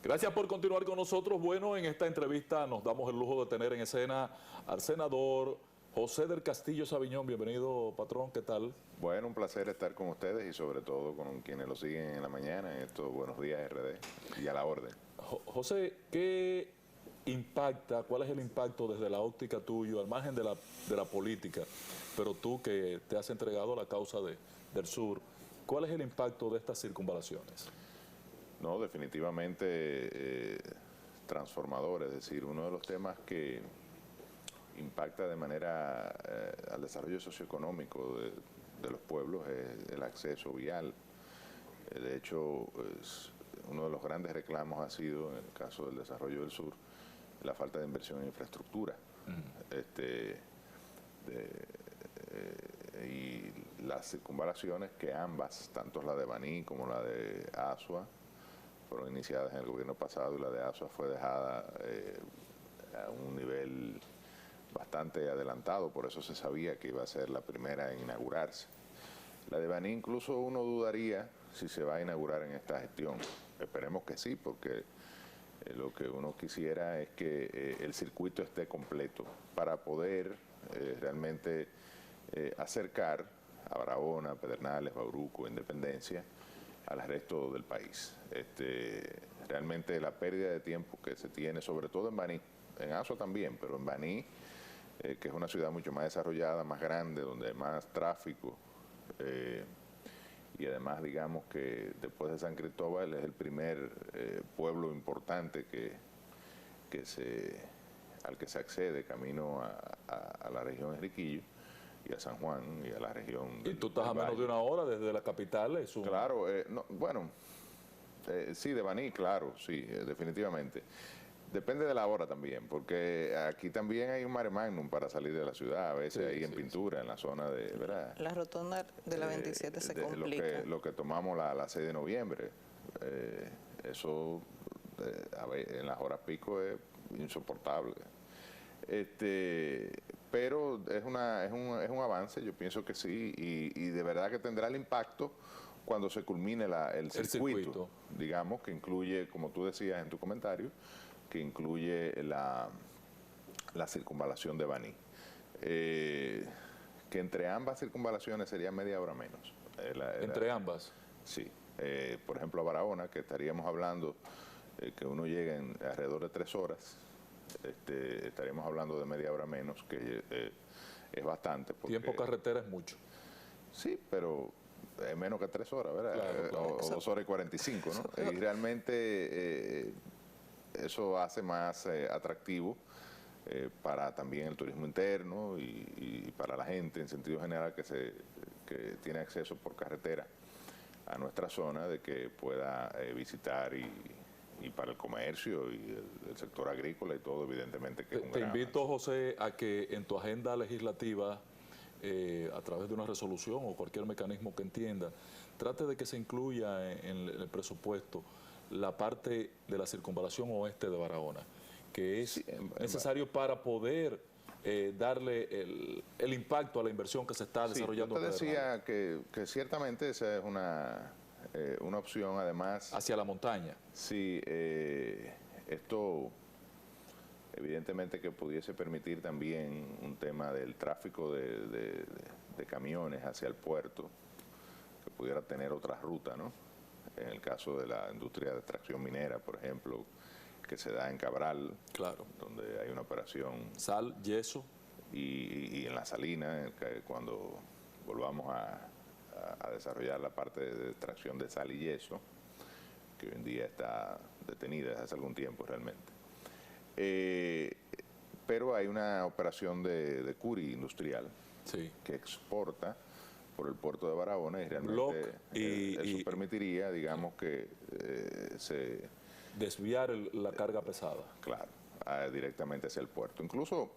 Gracias por continuar con nosotros. Bueno, en esta entrevista nos damos el lujo de tener en escena al senador José del Castillo Sabiñón. Bienvenido, patrón, ¿qué tal? Bueno, un placer estar con ustedes y sobre todo con quienes lo siguen en la mañana en estos Buenos Días RD y a la orden. José, ¿qué impacta, cuál es el impacto desde la óptica tuyo, al margen de la política, pero tú que te has entregado a la causa del sur, cuál es el impacto de estas circunvalaciones? No, definitivamente transformador, es decir, uno de los temas que impacta de manera al desarrollo socioeconómico de los pueblos es el acceso vial. De hecho, uno de los grandes reclamos ha sido, en el caso del desarrollo del sur, la falta de inversión en infraestructura. Y las circunvalaciones que ambas, tanto la de Baní como la de Asua, fueron iniciadas en el gobierno pasado, y la de Asua fue dejada a un nivel bastante adelantado, por eso se sabía que iba a ser la primera en inaugurarse. La de Baní incluso uno dudaría si se va a inaugurar en esta gestión. Esperemos que sí, porque lo que uno quisiera es que el circuito esté completo para poder realmente acercar a Barahona, Pedernales, Bauruco, Independencia al resto del país. Realmente la pérdida de tiempo que se tiene, sobre todo en Baní, en Asua también, pero en Baní, que es una ciudad mucho más desarrollada, más grande, donde hay más tráfico, y además digamos que después de San Cristóbal es el primer pueblo importante al que se accede camino a la región Enriquillo y a San Juan y a la región Y tú estás a menos de una hora desde la capital. Es un... Claro, no, bueno, sí, de Baní, claro, sí, definitivamente. Depende de la hora también, porque aquí también hay un mare magnum para salir de la ciudad, a veces ahí en Pintura, en la zona de, ¿verdad? La rotonda de la 27 se complica. Lo que tomamos la 6 de noviembre, eso en las horas pico es insoportable. Pero es un avance, yo pienso que sí, y de verdad que tendrá el impacto cuando se culmine el circuito, digamos, que incluye, como tú decías en tu comentario, que incluye la circunvalación de Baní. Que entre ambas circunvalaciones sería media hora menos. ¿Entre ambas? Sí. Por ejemplo, a Barahona, que estaríamos hablando que uno llega en alrededor de 3 horas, estaríamos hablando de media hora menos, que es bastante. Porque, tiempo carretera es mucho. Sí, pero es menos que 3 horas, ¿verdad? Claro. O 2 horas y 45, ¿no? Y realmente eso hace más atractivo para también el turismo interno y para la gente en sentido general que tiene acceso por carretera a nuestra zona, de que pueda visitar y para el comercio y el sector agrícola y todo, evidentemente que es un Te gran invito, avance. José, a que en tu agenda legislativa, a través de una resolución o cualquier mecanismo que entienda, trate de que se incluya en el presupuesto la parte de la circunvalación oeste de Barahona, que es necesario para poder darle el impacto a la inversión que se está desarrollando. Yo te decía que ciertamente esa es una opción, además. Hacia la montaña. Sí, esto evidentemente que pudiese permitir también un tema del tráfico de camiones hacia el puerto, que pudiera tener otra ruta, ¿no? En el caso de la industria de extracción minera, por ejemplo, que se da en Cabral, claro, donde hay una operación. Sal, yeso. Y en la salina, cuando volvamos a desarrollar la parte de extracción de sal y yeso, que hoy en día está detenida desde hace algún tiempo realmente. Pero hay una operación de curi industrial, sí, que exporta por el puerto de Barahona, y realmente eso permitiría, digamos, que se desviar la carga pesada. Claro, directamente hacia el puerto. Incluso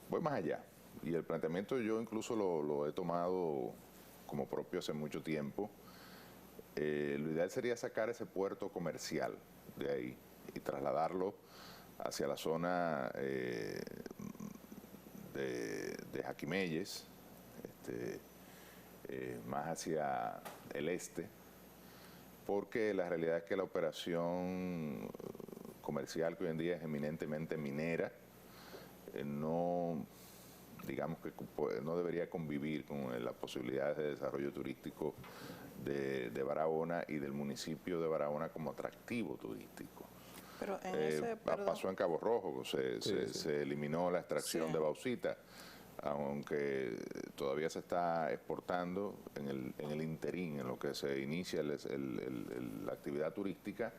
voy más allá, y el planteamiento yo incluso lo he tomado como propio hace mucho tiempo. Lo ideal sería sacar ese puerto comercial de ahí y trasladarlo hacia la zona de Jaquimelles, más hacia el este, porque la realidad es que la operación comercial, que hoy en día es eminentemente minera, no, digamos que no debería convivir con las posibilidades de desarrollo turístico de Barahona y del municipio de Barahona como atractivo turístico. Pero en pasó en Cabo Rojo, se eliminó la extracción de bauxita, aunque todavía se está exportando en el interín, en lo que se inicia la actividad turística,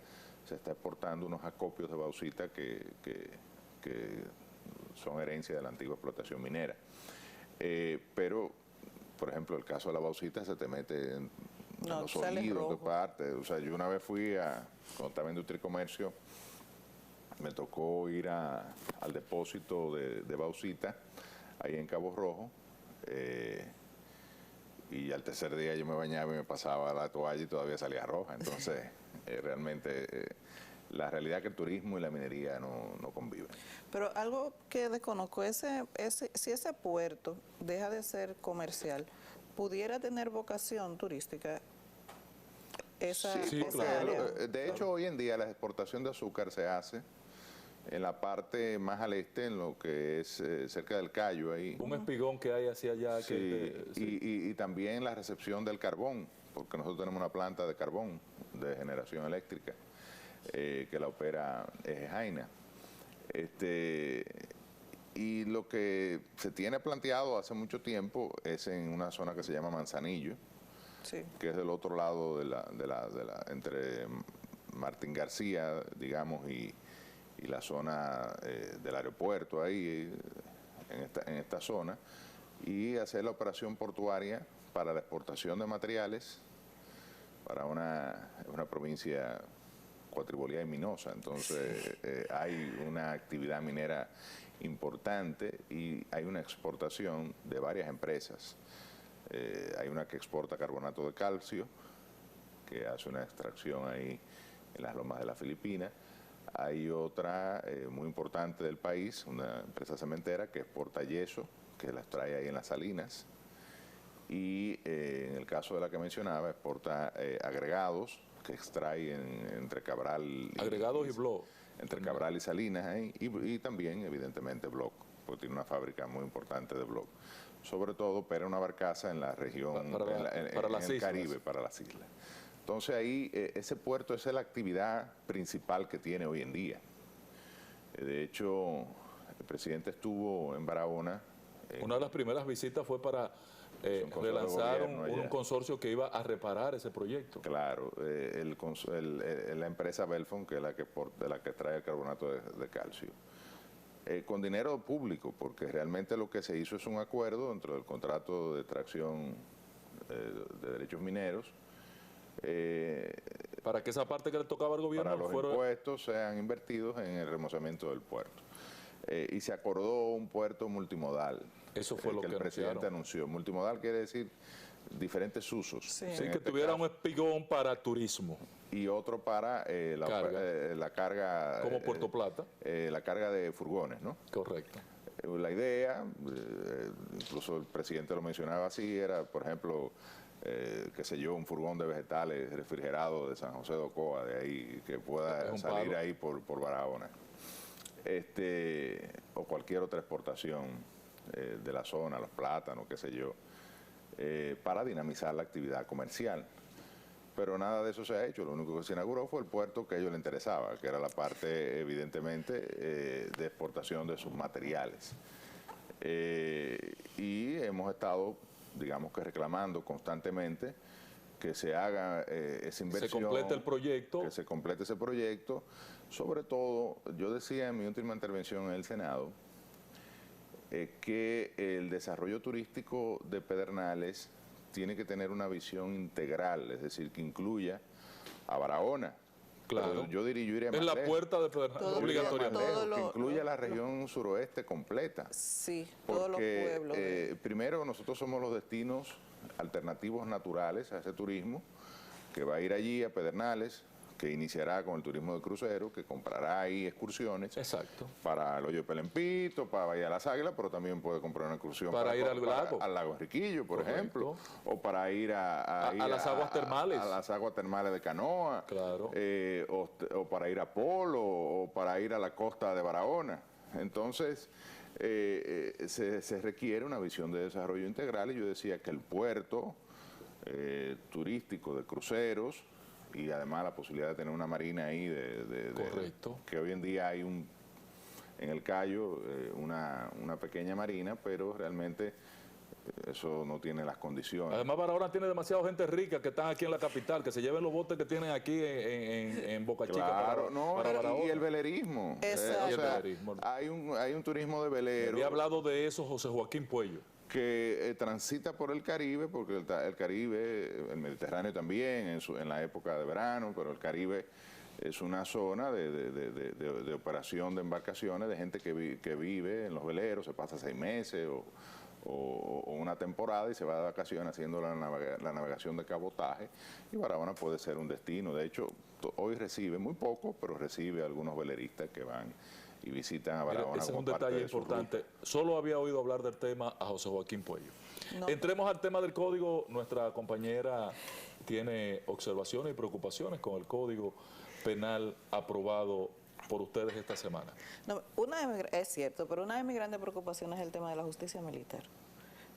se está exportando unos acopios de bauxita que son herencia de la antigua explotación minera. Pero, por ejemplo, el caso de la bauxita se te mete en los oídos, de parte. O sea, yo una vez cuando estaba en Industria y Comercio, me tocó ir al depósito de bauxita, ahí en Cabo Rojo, y al tercer día yo me bañaba y me pasaba la toalla y todavía salía roja. Entonces, realmente la realidad es que el turismo y la minería no conviven. Pero algo que desconozco, si ese puerto deja de ser comercial, ¿pudiera tener vocación turística? Sí, claro. De hecho, hoy en día la exportación de azúcar se hace en la parte más al este, en lo que es cerca del Cayo. Ahí. Un espigón que hay hacia allá. Sí, y también la recepción del carbón, porque nosotros tenemos una planta de carbón de generación eléctrica que la opera Jaina. Y lo que se tiene planteado hace mucho tiempo es en una zona que se llama Manzanillo, que es del otro lado entre Martín García, digamos, y la zona del aeropuerto ahí, en esta zona, y hacer la operación portuaria para la exportación de materiales para una provincia cuatriboleada y minosa. Entonces hay una actividad minera importante y hay una exportación de varias empresas. Hay una que exporta carbonato de calcio, que hace una extracción ahí en las lomas de la Filipina. Hay otra muy importante del país, una empresa cementera que exporta yeso, que las trae ahí en las salinas. Y en el caso de la que mencionaba, exporta agregados que extrae entre Cabral y Bloc. Entre Cabral y Salinas, y también, evidentemente, Bloc, porque tiene una fábrica muy importante de Bloc. Sobre todo, opera una barcaza en la región, en el Caribe, para las islas. Entonces ahí, ese puerto, esa es la actividad principal que tiene hoy en día. De hecho, el presidente estuvo en Barahona. Una de las primeras visitas fue para relanzar un consorcio que iba a reparar ese proyecto. Claro, la empresa Belfon, que es la que trae el carbonato de calcio. Con dinero público, porque realmente lo que se hizo es un acuerdo dentro del contrato de extracción de derechos mineros. Para que esa parte que le tocaba al gobierno para los impuestos sean invertidos en el remozamiento del puerto. Y se acordó un puerto multimodal. Eso fue lo que el presidente anunció. Multimodal quiere decir diferentes usos. Sí, que tuviera un espigón para turismo. Y otro para la carga. Como Puerto Plata. La carga de furgones, ¿no? Correcto. La idea, incluso el presidente lo mencionaba así, era, por ejemplo, qué sé yo, un furgón de vegetales refrigerado de San José de Ocoa, de ahí, que pueda salir ahí por Barahona. O cualquier otra exportación de la zona, los plátanos, qué sé yo, para dinamizar la actividad comercial. Pero nada de eso se ha hecho. Lo único que se inauguró fue el puerto que a ellos les interesaba, que era la parte, evidentemente, de exportación de sus materiales. Y hemos estado, digamos que reclamando constantemente que se haga esa inversión. Se complete el proyecto. Que se complete ese proyecto. Sobre todo, yo decía en mi última intervención en el Senado, que el desarrollo turístico de Pedernales tiene que tener una visión integral, es decir, que incluya a Barahona. Claro. Pero yo iría más en la puerta de Pedernales, obligatoriamente. Que incluya la región suroeste completa. Sí, porque, todos los pueblos. Primero, nosotros somos los destinos alternativos naturales a ese turismo, que va a ir allí a Pedernales, que iniciará con el turismo de crucero, que comprará ahí excursiones. Exacto. Para el Hoyo de Pelempito, para Bahía de las Águilas, pero también puede comprar una excursión para ir al lago. Al lago Enriquillo, por Correcto. ejemplo, o para ir a las aguas termales. A las aguas termales de Canoa, claro. O para ir a Polo, o para ir a la costa de Barahona. Entonces, se requiere una visión de desarrollo integral, y yo decía que el puerto turístico de cruceros, y además la posibilidad de tener una marina ahí, Correcto. que hoy en día hay en el Cayo una pequeña marina, pero realmente eso no tiene las condiciones. Además, Barahona tiene demasiada gente rica que están aquí en la capital, que se lleven los botes que tienen aquí en Boca Chica. Claro, para Barahona. Y el velerismo. Exacto. Y el velerismo. Hay un turismo de velero. Había hablado de eso José Joaquín Puello. Que transita por el Caribe, porque el Caribe, el Mediterráneo también, en la época de verano, pero el Caribe es una zona de operación de embarcaciones, de gente que vive en los veleros, se pasa 6 meses o una temporada y se va de vacaciones haciendo la navegación de cabotaje, y Barahona puede ser un destino. De hecho, hoy recibe muy poco, pero recibe a algunos veleristas que van y visitan a Barahona. Mira, ese es un detalle importante. Solo había oído hablar del tema a José Joaquín Puello. No. Entremos al tema del código. Nuestra compañera tiene observaciones y preocupaciones con el código penal aprobado por ustedes esta semana. No, es cierto, pero una de mis grandes preocupaciones es el tema de la justicia militar.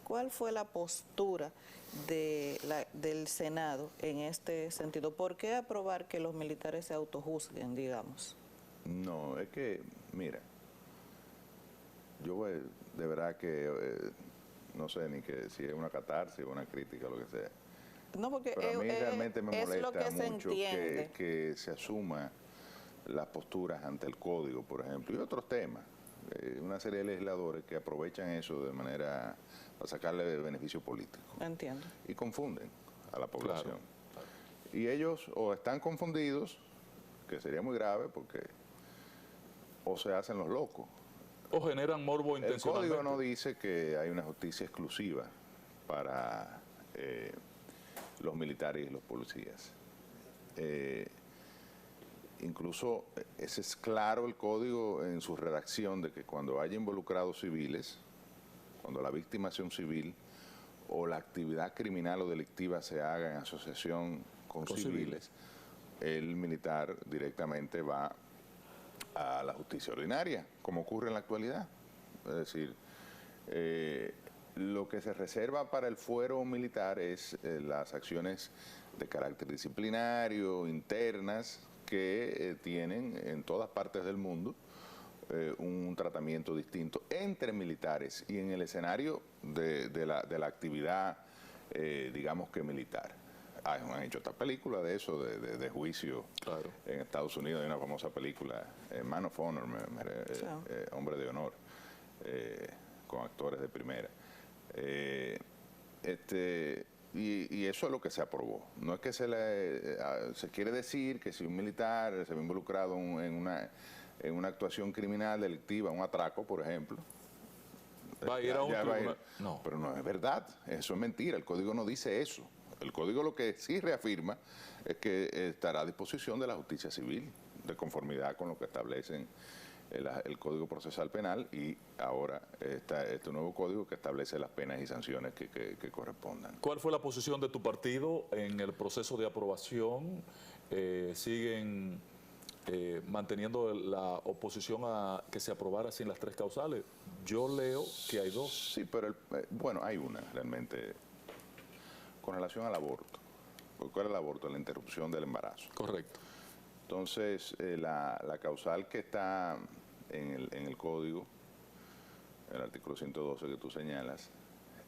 ¿Cuál fue la postura del Senado en este sentido? ¿Por qué aprobar que los militares se autojuzguen, digamos? No, es que, mira, yo de verdad que no sé ni que si es una catarsis o una crítica o lo que sea. No, porque pero a mí realmente me es lo que molesta se mucho entiende. que se asuma las posturas ante el código, por ejemplo, y otros temas. Una serie de legisladores que aprovechan eso de manera para sacarle beneficio político. Entiendo. Y confunden a la población. Claro. Y ellos o están confundidos, que sería muy grave porque o se hacen los locos. O generan morbo El intencionalmente. código no dice que hay una justicia exclusiva para los militares y los policías. Incluso ese es claro el código en su redacción de que cuando haya involucrados civiles, cuando la víctima sea un civil o la actividad criminal o delictiva se haga en asociación con civiles, el militar directamente va a la justicia ordinaria, como ocurre en la actualidad. Es decir, lo que se reserva para el fuero militar es las acciones de carácter disciplinario, internas, que tienen en todas partes del mundo un tratamiento distinto entre militares y en el escenario de la actividad, digamos que militar. Han hecho esta película de eso, de juicio. Claro. En Estados Unidos hay una famosa película, Man of Honor, Hombre de Honor, con actores de primera. Y eso es lo que se aprobó. No es que se quiere decir que si un militar se ve involucrado en una actuación criminal delictiva, un atraco, por ejemplo, va a ir a un tribunal. No. Pero no es verdad, eso es mentira, el código no dice eso. El código lo que sí reafirma es que estará a disposición de la justicia civil, de conformidad con lo que establecen el Código Procesal Penal y ahora este nuevo código que establece las penas y sanciones que correspondan. ¿Cuál fue la posición de tu partido en el proceso de aprobación? ¿Siguen manteniendo la oposición a que se aprobara sin las 3 causales? Yo leo que hay 2. Sí, pero bueno, hay una realmente con relación al aborto. ¿Cuál es el aborto? La interrupción del embarazo. Correcto. Entonces, la causal que está en el código, el artículo 112 que tú señalas,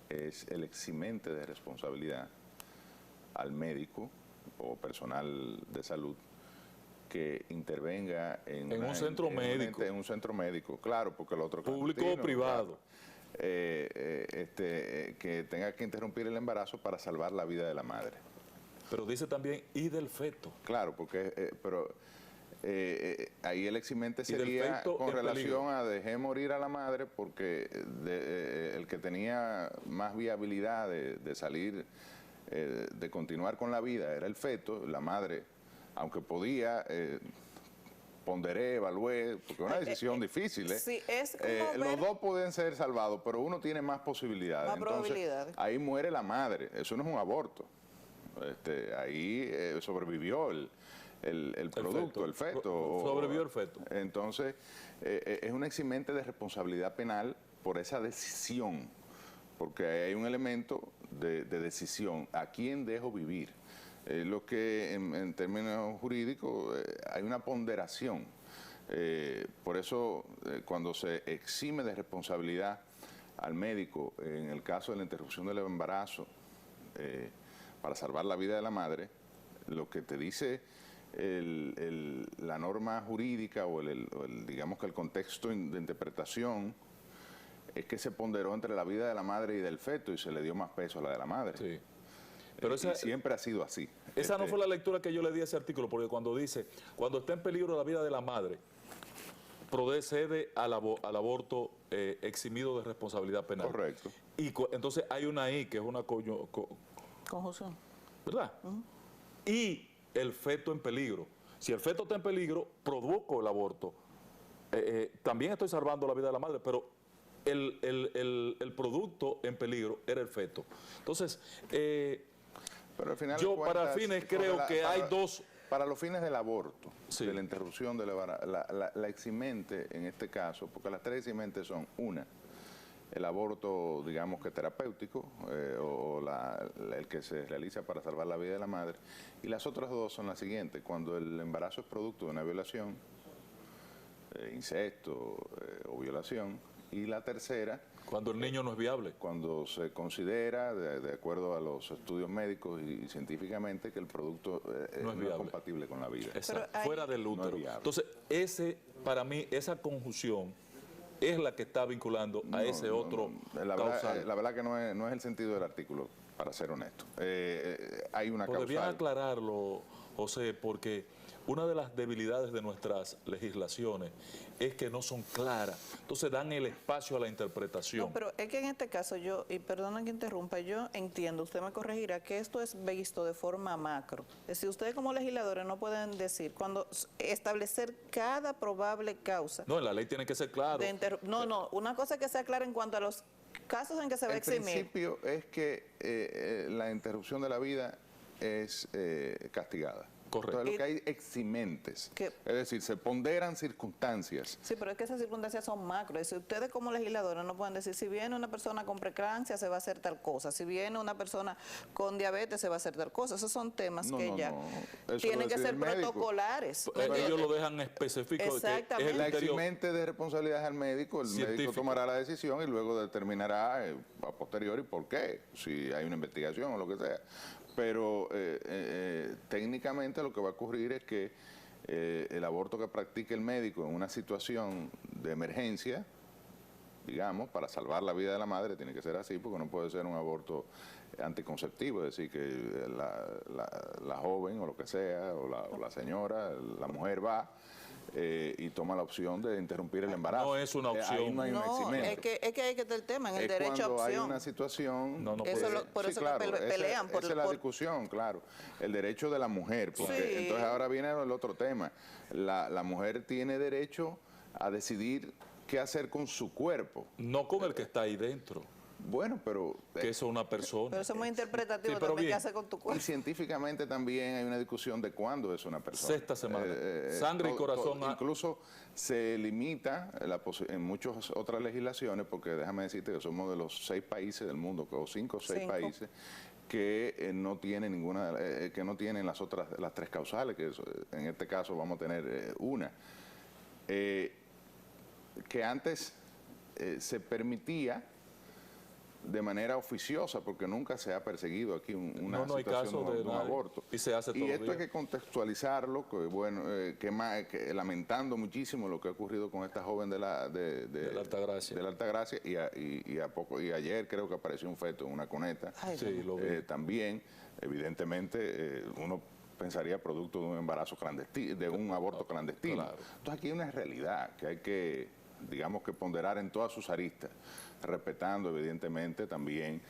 es el eximente de responsabilidad al médico o personal de salud que intervenga en un centro médico. En un centro médico, claro, porque el otro... Público o privado. Que tenga que interrumpir el embarazo para salvar la vida de la madre. Pero dice también y del feto. Claro, porque ahí el eximente sería con relación a dejar morir a la madre porque el que tenía más viabilidad de salir, de continuar con la vida era el feto, la madre aunque podía, ponderé, evalué, porque es una decisión difícil. Sí, es como los dos pueden ser salvados, pero uno tiene más posibilidades. Más Entonces, probabilidades. ahí muere la madre, eso no es un aborto. Ahí sobrevivió el producto, el feto. Sobrevivió el feto. Entonces, es un eximente de responsabilidad penal por esa decisión, porque hay un elemento de decisión. ¿A quién dejo vivir? Lo que en términos jurídicos hay una ponderación. Por eso, cuando se exime de responsabilidad al médico, en el caso de la interrupción del embarazo, para salvar la vida de la madre, lo que te dice la norma jurídica o digamos que el contexto de interpretación es que se ponderó entre la vida de la madre y del feto y se le dio más peso a la de la madre. Sí. Pero y siempre ha sido así. Esa no fue la lectura que yo le di a ese artículo, porque cuando dice, cuando está en peligro la vida de la madre, procede al aborto eximido de responsabilidad penal. Correcto. Y entonces hay una I, que es una conjunción. ¿Verdad? Y el feto en peligro. Si el feto está en peligro, provoco el aborto. También estoy salvando la vida de la madre, pero el producto en peligro era el feto. Entonces, pero al final yo de cuentas, para fines creo que hay dos... Para los fines del aborto, Sí. de la interrupción de la eximente en este caso, porque las tres eximentes son una, el aborto, digamos que terapéutico, el que se realiza para salvar la vida de la madre, y las otras dos son las siguientes: cuando el embarazo es producto de una violación, incesto o violación, y la tercera, Cuando el niño no es viable. cuando se considera, de acuerdo a los estudios médicos y científicamente, que el producto no es compatible con la vida. Exacto, Pero fuera del no útero. es viable. Entonces, para mí, esa conjunción es la que está vinculando a ese otro causal. La verdad que no es el sentido del artículo, para ser honesto. Hay una Pues debían causal. aclararlo, José, porque una de las debilidades de nuestras legislaciones es que no son claras. Entonces dan el espacio a la interpretación. No, pero es que en este caso yo, y perdona que interrumpa, yo entiendo, usted me corregirá, que esto es visto de forma macro. Es decir, ustedes como legisladores no pueden decir, cuando establecer cada probable causa. No, en la ley tiene que ser claro. No, una cosa que sea clara en cuanto a los casos en que se va a El eximir. principio es que la interrupción de la vida es castigada. Correcto. Entonces, lo que hay eximentes. ¿Qué? Es decir, se ponderan circunstancias. Sí, pero es que esas circunstancias son macro. Es decir, ustedes como legisladores no pueden decir, si viene una persona con preeclampsia se va a hacer tal cosa, si viene una persona con diabetes se va a hacer tal cosa. Esos son temas Eso tienen lo que decide ser el médico. protocolares. Ellos lo dejan específico. Exactamente. De que es La el criterio eximente de responsabilidad al médico, el médico científico. tomará la decisión y luego determinará a posteriori por qué, si hay una investigación o lo que sea. Pero técnicamente lo que va a ocurrir es que el aborto que practique el médico en una situación de emergencia, digamos, para salvar la vida de la madre, tiene que ser así, porque no puede ser un aborto anticonceptivo, es decir, que la joven o lo que sea, o la señora, la mujer va y toma la opción de interrumpir el embarazo. No es una opción. Ahí no hay un No, eximente. es que ahí que está el tema, en el derecho a Cuando hay opción. una situación... No, no Eso puede. por eso que pelean. Esa es la discusión, claro. El derecho de la mujer. Porque Sí. entonces ahora viene el otro tema. La mujer tiene derecho a decidir qué hacer con su cuerpo. No con el que está ahí dentro, Bueno, pero... que eso es una persona. Pero eso es muy interpretativo Sí, pero también, ¿qué bien. hace con tu Y cuerpo? científicamente también hay una discusión de cuándo es una persona. Sexta semana. Sangre y corazón. Incluso se limita en muchas otras legislaciones, porque déjame decirte que somos de los 6 países del mundo, o 5 o 6 Cinco. países, que no tienen ninguna, que no tienen las 3 causales, que en este caso vamos a tener una. Que antes se permitía de manera oficiosa, porque nunca se ha perseguido aquí una No hay situación caso de de un nadie. aborto. Y se hace todos Y los esto días. hay que contextualizarlo, que bueno, que lamentando muchísimo lo que ha ocurrido con esta joven de la Altagracia. de la Altagracia, y ayer creo que apareció un feto en una cuneta. Ay, Sí, lo vi. También, evidentemente, uno pensaría producto de un embarazo clandestino, de un aborto clandestino. Claro. Entonces aquí hay una realidad que hay que, digamos, que ponderar en todas sus aristas, respetando evidentemente también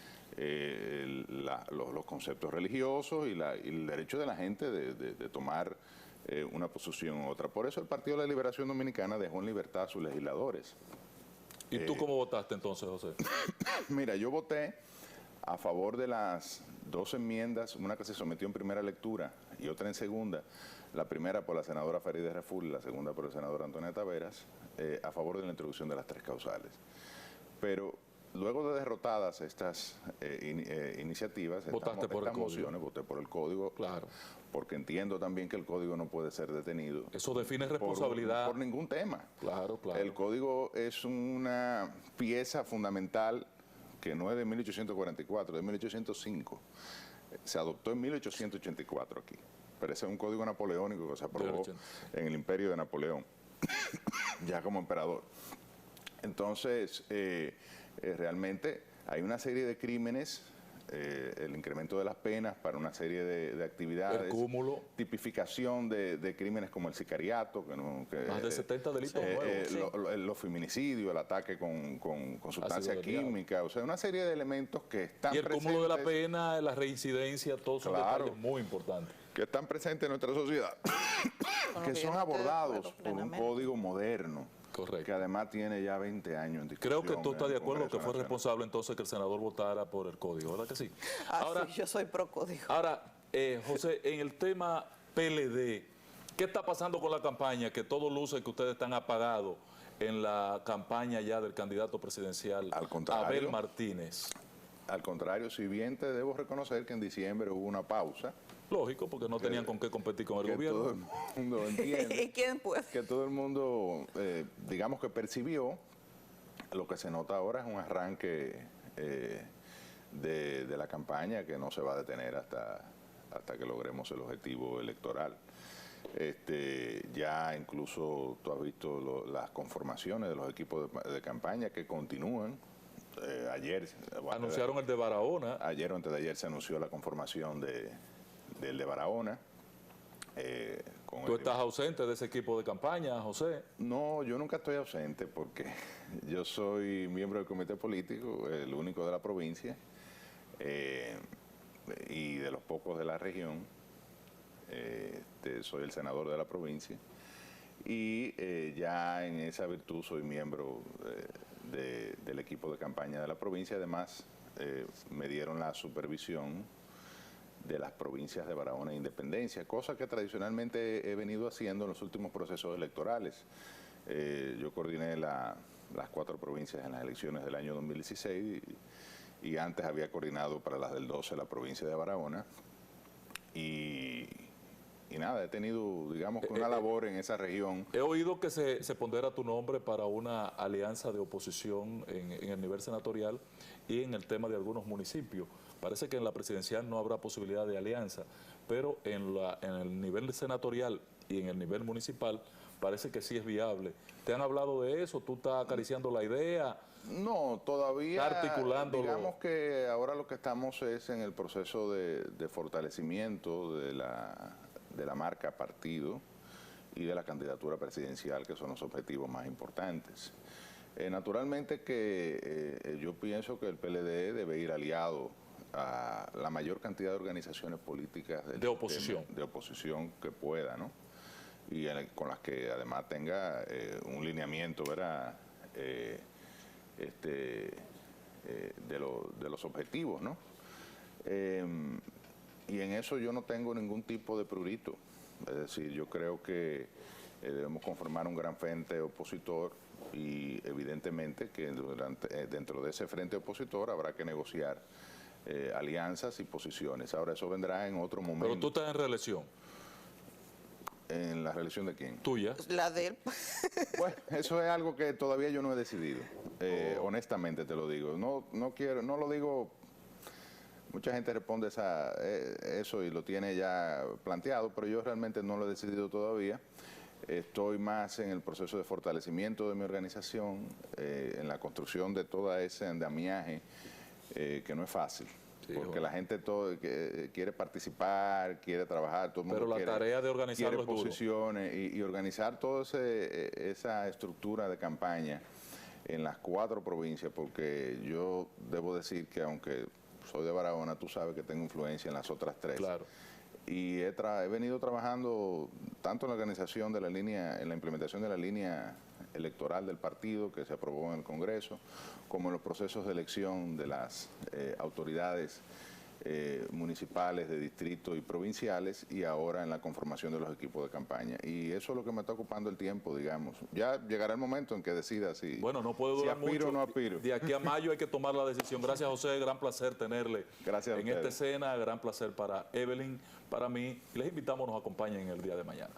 los conceptos religiosos y el derecho de la gente de tomar una posición u otra. Por eso el Partido de la Liberación Dominicana dejó en libertad a sus legisladores. ¿Y tú cómo votaste entonces, José? Mira, yo voté a favor de las 2 enmiendas, una que se sometió en primera lectura y otra en segunda, la primera por la senadora Farideh Raful y la segunda por el senador Antonio Taveras, a favor de la introducción de las 3 causales. Pero luego de derrotadas estas iniciativas, ¿Votaste por el código? mociones, voté por el código, Claro. porque entiendo también que el código no puede ser detenido. Eso define responsabilidad. Por ningún tema. Claro, claro. El código es una pieza fundamental que no es de 1844, es de 1805. Se adoptó en 1884 aquí. Pero ese es un código napoleónico que se aprobó en el imperio de Napoleón, ya como emperador. Entonces, realmente hay una serie de crímenes, el incremento de las penas para una serie de actividades, el cúmulo, tipificación de crímenes como el sicariato, más de 70 delitos nuevos, los feminicidios, el ataque con sustancia química, o sea, una serie de elementos que están presentes. Y el cúmulo de la pena, la reincidencia, todos son detalles muy importantes. Que están presentes en nuestra sociedad, que son abordados por un código moderno. Correcto. Que además tiene ya 20 años en discusión. Creo que tú estás de acuerdo que fue responsable entonces que el senador votara por el código, ¿verdad que sí? Ahora, sí, yo soy pro código. Ahora, José, en el tema PLD, ¿qué está pasando con la campaña? Que todo luce que ustedes están apagados en la campaña ya del candidato presidencial Abel Martínez. Al contrario, si bien te debo reconocer que en diciembre hubo una pausa. Lógico, porque no tenían con qué competir con el gobierno. Todo el mundo entiende. ¿Y quién puede? Que todo el mundo, digamos que percibió. Lo que se nota ahora es un arranque de la campaña que no se va a detener hasta que logremos el objetivo electoral. Ya incluso tú has visto las conformaciones de los equipos de campaña que continúan. Ayer anunciaron el de Barahona. Ayer o antes de ayer se anunció la conformación del de Barahona. ¿Tú estás ausente de ese equipo de campaña, José? No, yo nunca estoy ausente porque yo soy miembro del comité político, el único de la provincia y de los pocos de la región. Soy el senador de la provincia y ya en esa virtud soy miembro del equipo de campaña de la provincia. Además, me dieron la supervisión de las provincias de Barahona e Independencia, cosa que tradicionalmente he venido haciendo en los últimos procesos electorales. Yo coordiné las 4 provincias en las elecciones del año 2016 y antes había coordinado para las del 12 la provincia de Barahona. Y nada, he tenido, digamos, una labor en esa región. He oído que se pondera tu nombre para una alianza de oposición en el nivel senatorial y en el tema de algunos municipios. Parece que en la presidencial no habrá posibilidad de alianza, pero en el nivel senatorial y en el nivel municipal parece que sí es viable. ¿Te han hablado de eso? ¿Tú estás acariciando la idea? No, todavía, articulándolo. Digamos que ahora lo que estamos es en el proceso de fortalecimiento de la marca partido y de la candidatura presidencial, que son los objetivos más importantes. Naturalmente que yo pienso que el PLD debe ir aliado a la mayor cantidad de organizaciones políticas de oposición que pueda, ¿no? Y con las que además tenga un lineamiento, ¿verdad? De los objetivos, ¿no? Y en eso yo no tengo ningún tipo de prurito. Es decir, yo creo que debemos conformar un gran frente opositor y evidentemente que dentro de ese frente opositor habrá que negociar alianzas y posiciones. Ahora, eso vendrá en otro momento. Pero tú estás en reelección. ¿En la reelección de quién? Tuya. La de él. Bueno, eso es algo que todavía yo no he decidido. Honestamente te lo digo. No quiero, no lo digo. Mucha gente responde eso y lo tiene ya planteado, pero yo realmente no lo he decidido todavía. Estoy más en el proceso de fortalecimiento de mi organización, en la construcción de todo ese andamiaje, que no es fácil. Sí, porque la gente quiere participar, quiere trabajar, todo el mundo quiere, tarea de organizar quiere posiciones y organizar toda esa estructura de campaña en las 4 provincias, porque yo debo decir que aunque soy de Barahona, tú sabes que tengo influencia en las otras 3. Claro. Y he venido trabajando tanto en la organización de la línea, en la implementación de la línea electoral del partido que se aprobó en el Congreso, como en los procesos de elección de las autoridades municipales, de distrito y provinciales, y ahora en la conformación de los equipos de campaña. Y eso es lo que me está ocupando el tiempo, digamos. Ya llegará el momento en que decida si, bueno, no puede durar aspiro mucho. o no aspiro. De aquí a mayo hay que tomar la decisión. Gracias, José. Gran placer tenerle Gracias a en esta ustedes. escena. Gran placer para Evelyn, para mí. Y les invitamos a nos acompañen el día de mañana.